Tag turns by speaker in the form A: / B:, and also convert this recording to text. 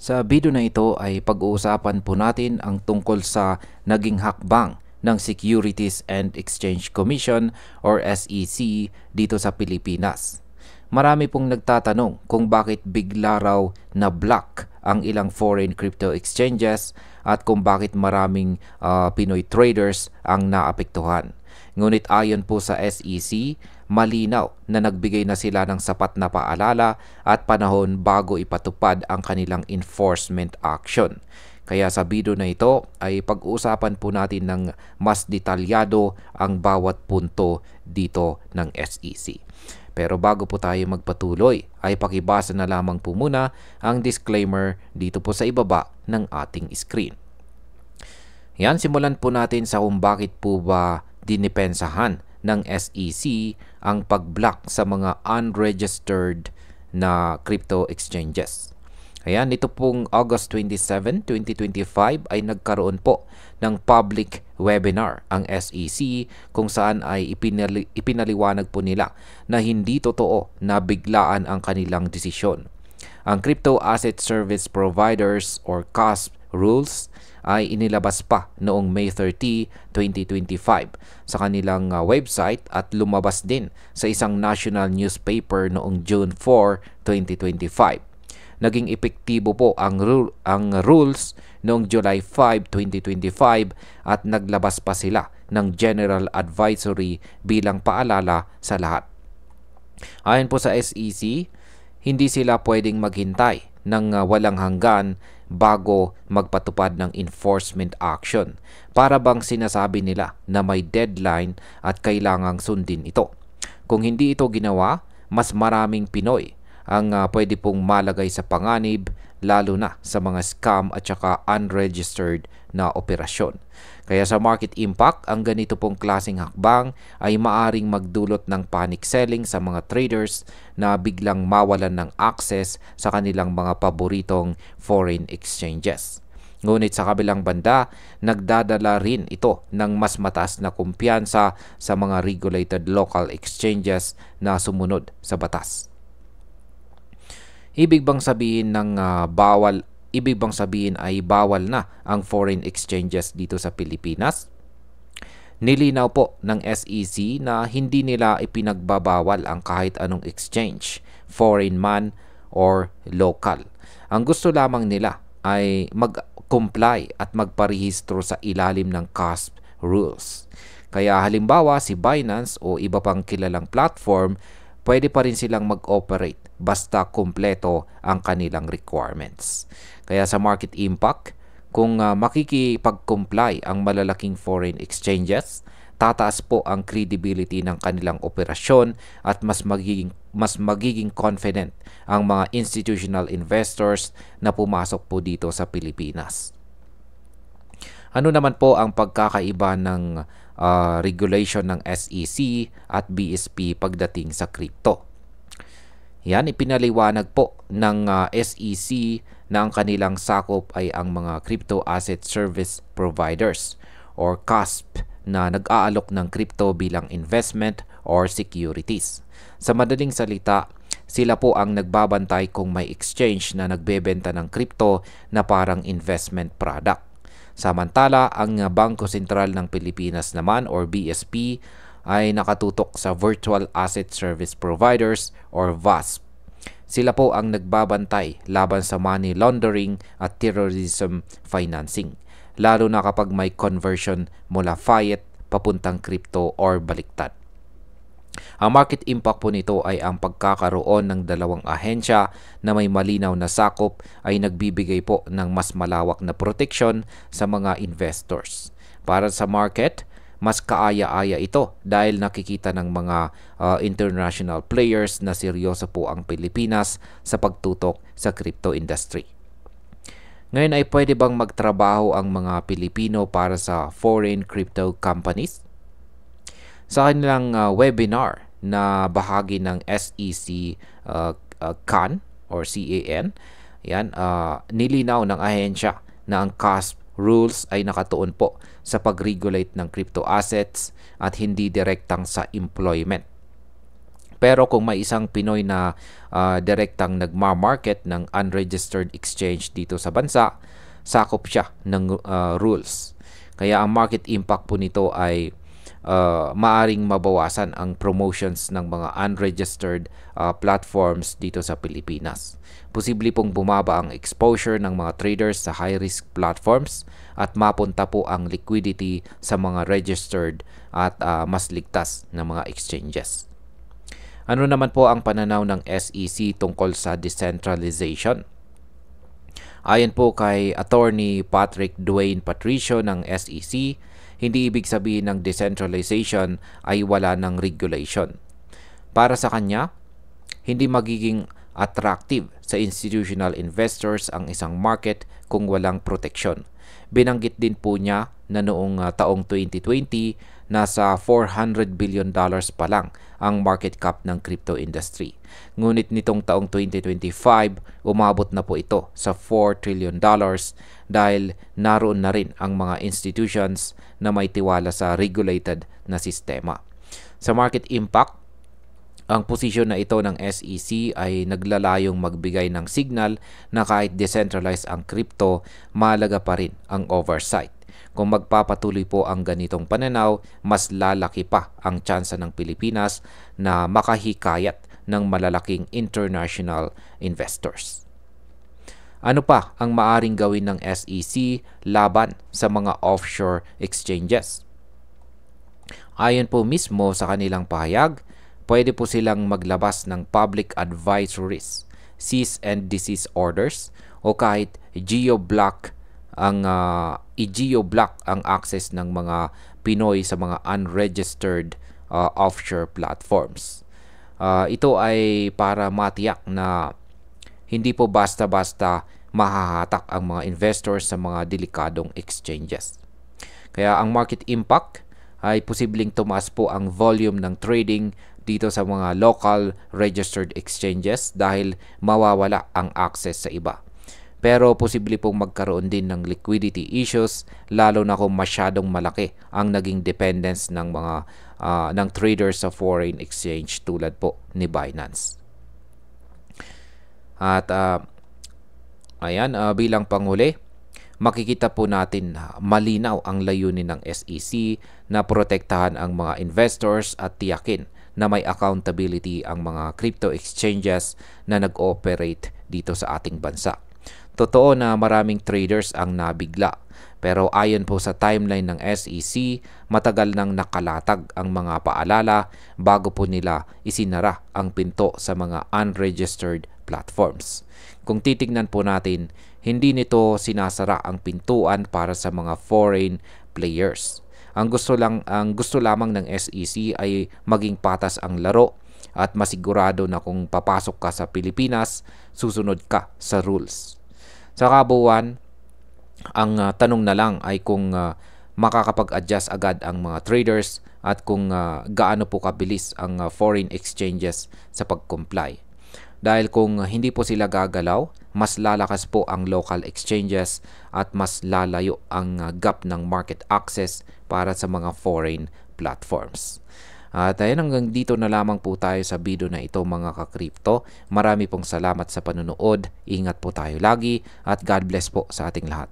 A: Sa video na ito ay pag-uusapan po natin ang tungkol sa naging hakbang ng Securities and Exchange Commission or SEC dito sa Pilipinas. Marami pong nagtatanong kung bakit bigla raw na block ang ilang foreign crypto exchanges at kung bakit maraming Pinoy traders ang naapektuhan. Ngunit ayon po sa SEC, malinaw na nagbigay na sila ng sapat na paalala at panahon bago ipatupad ang kanilang enforcement action. Kaya sa video na ito ay pag-uusapan po natin ng mas detalyado ang bawat punto dito ng SEC. Pero bago po tayo magpatuloy ay pakibasa na lamang po muna ang disclaimer dito po sa ibaba ng ating screen. Yan, simulan po natin sa kung bakit po ba dinipensahan ng SEC ang pag-block sa mga unregistered na crypto exchanges. Ayan, ito pong August 27, 2025 ay nagkaroon po ng public webinar ang SEC kung saan ay ipinaliwanag po nila na hindi totoo na biglaan ang kanilang desisyon. Ang Crypto Asset Service Providers or CASP rules ay inilabas pa noong May 30, 2025 sa kanilang website at lumabas din sa isang national newspaper noong June 4, 2025. Naging epektibo po ang rules noong July 5, 2025 at naglabas pa sila ng general advisory bilang paalala sa lahat. Ayon po sa SEC, hindi sila pwedeng maghintay ng walang hanggan bago magpatupad ng enforcement action. Para bang sinasabi nila na may deadline at kailangang sundin ito. Kung hindi ito ginawa, mas maraming Pinoy ang pwede pong malagay sa panganib, lalo na sa mga scam at saka unregistered na operasyon. Kaya sa market impact, ang ganito pong klaseng hakbang ay maaring magdulot ng panic selling sa mga traders na biglang mawalan ng access sa kanilang mga paboritong foreign exchanges. Ngunit sa kabilang banda, nagdadala rin ito ng mas mataas na kumpiyansa sa mga regulated local exchanges na sumunod sa batas. Ibig bang sabihin ay bawal na ang foreign exchanges dito sa Pilipinas? Nilinaw po ng SEC na hindi nila ipinagbabawal ang kahit anong exchange, foreign man or local. Ang gusto lamang nila ay mag-comply at magparehistro sa ilalim ng CASP rules. Kaya halimbawa si Binance o iba pang kilalang platform, pwede pa rin silang mag-operate basta kumpleto ang kanilang requirements. Kaya sa market impact, kung makikipag-comply ang malalaking foreign exchanges, tataas po ang credibility ng kanilang operasyon at mas magiging confident ang mga institutional investors na pumasok po dito sa Pilipinas. Ano naman po ang pagkakaiba ng regulation ng SEC at BSP pagdating sa crypto? Yan, ipinaliwanag po ng SEC na ang kanilang sakop ay ang mga Crypto Asset Service Providers or CASP na nag-aalok ng crypto bilang investment or securities. Sa madaling salita, sila po ang nagbabantay kung may exchange na nagbebenta ng crypto na parang investment product. Samantala, ang Bangko Sentral ng Pilipinas naman or BSP ay nakatutok sa Virtual Asset Service Providers or VASP. Sila po ang nagbabantay laban sa money laundering at terrorism financing, lalo na kapag may conversion mula fiat papuntang crypto or baliktad. Ang market impact po nito ay ang pagkakaroon ng dalawang ahensya na may malinaw na sakop ay nagbibigay po ng mas malawak na proteksyon sa mga investors. Para sa market, mas kaaya-aya ito dahil nakikita ng mga international players na seryoso po ang Pilipinas sa pagtutok sa crypto industry. Ngayon ay pwede bang magtrabaho ang mga Pilipino para sa foreign crypto companies? Sa kanilang webinar na bahagi ng SEC CAN or CAN, yan, nilinaw ng ahensya na ang CASP rules ay nakatuon po sa pag-regulate ng crypto assets at hindi direktang sa employment. Pero kung may isang Pinoy na direktang nagma-market ng unregistered exchange dito sa bansa, sakop siya ng rules. Kaya ang market impact po nito ay maaring mabawasan ang promotions ng mga unregistered platforms dito sa Pilipinas. Posible pong bumaba ang exposure ng mga traders sa high-risk platforms at mapunta po ang liquidity sa mga registered at mas ligtas na mga exchanges. Ano naman po ang pananaw ng SEC tungkol sa decentralization? Ayon po kay Attorney Patrick Dwayne Patricio ng SEC, hindi ibig sabihin ng decentralization ay wala ng regulation. Para sa kanya, hindi magiging attractive sa institutional investors ang isang market kung walang proteksyon. Binanggit din po niya na noong taong 2020, nasa $400 billion pa lang ang market cap ng crypto industry. Ngunit nitong taong 2025, umabot na po ito sa $4 trillion dahil naroon na rin ang mga institutions na may tiwala sa regulated na sistema. Sa market impact, ang posisyon na ito ng SEC ay naglalayong magbigay ng signal na kahit decentralized ang crypto, mahalaga pa rin ang oversight. Kung magpapatuloy po ang ganitong pananaw, mas lalaki pa ang tsansa ng Pilipinas na makahikayat ng malalaking international investors. Ano pa ang maaring gawin ng SEC laban sa mga offshore exchanges? Ayon po mismo sa kanilang pahayag, pwede po silang maglabas ng public advisories, cease and desist orders, o kahit geo-block ang access ng mga Pinoy sa mga unregistered offshore platforms. Ito ay para matiyak na hindi po basta-basta mahahatak ang mga investors sa mga delikadong exchanges. Kaya ang market impact ay posibleng tumaas po ang volume ng trading dito sa mga local registered exchanges dahil mawawala ang access sa iba. Pero posible pong magkaroon din ng liquidity issues lalo na kung masyadong malaki ang naging dependence ng mga ng traders sa foreign exchange tulad po ni Binance. At bilang panghuli, makikita po natin na malinaw ang layunin ng SEC na protektahan ang mga investors at tiyakin na may accountability ang mga crypto exchanges na nag-ooperate dito sa ating bansa. Totoo na maraming traders ang nabigla, pero ayon po sa timeline ng SEC, matagal nang nakalatag ang mga paalala bago po nila isinara ang pinto sa mga unregistered platforms. Kung titignan po natin, hindi nito sinasara ang pintuan para sa mga foreign players. Ang gusto lamang ng SEC ay maging patas ang laro at masigurado na kung papasok ka sa Pilipinas, susunod ka sa rules. Sa kabuuan, ang tanong na lang ay kung makakapag-adjust agad ang mga traders at kung gaano po kabilis ang foreign exchanges sa pag-comply. Dahil kung hindi po sila gagalaw, mas lalakas po ang local exchanges at mas lalayo ang gap ng market access para sa mga foreign platforms. At ayun, hanggang dito na lamang po tayo sa video na ito mga ka-crypto. Marami pong salamat sa panonood. Ingat po tayo lagi at God bless po sa ating lahat.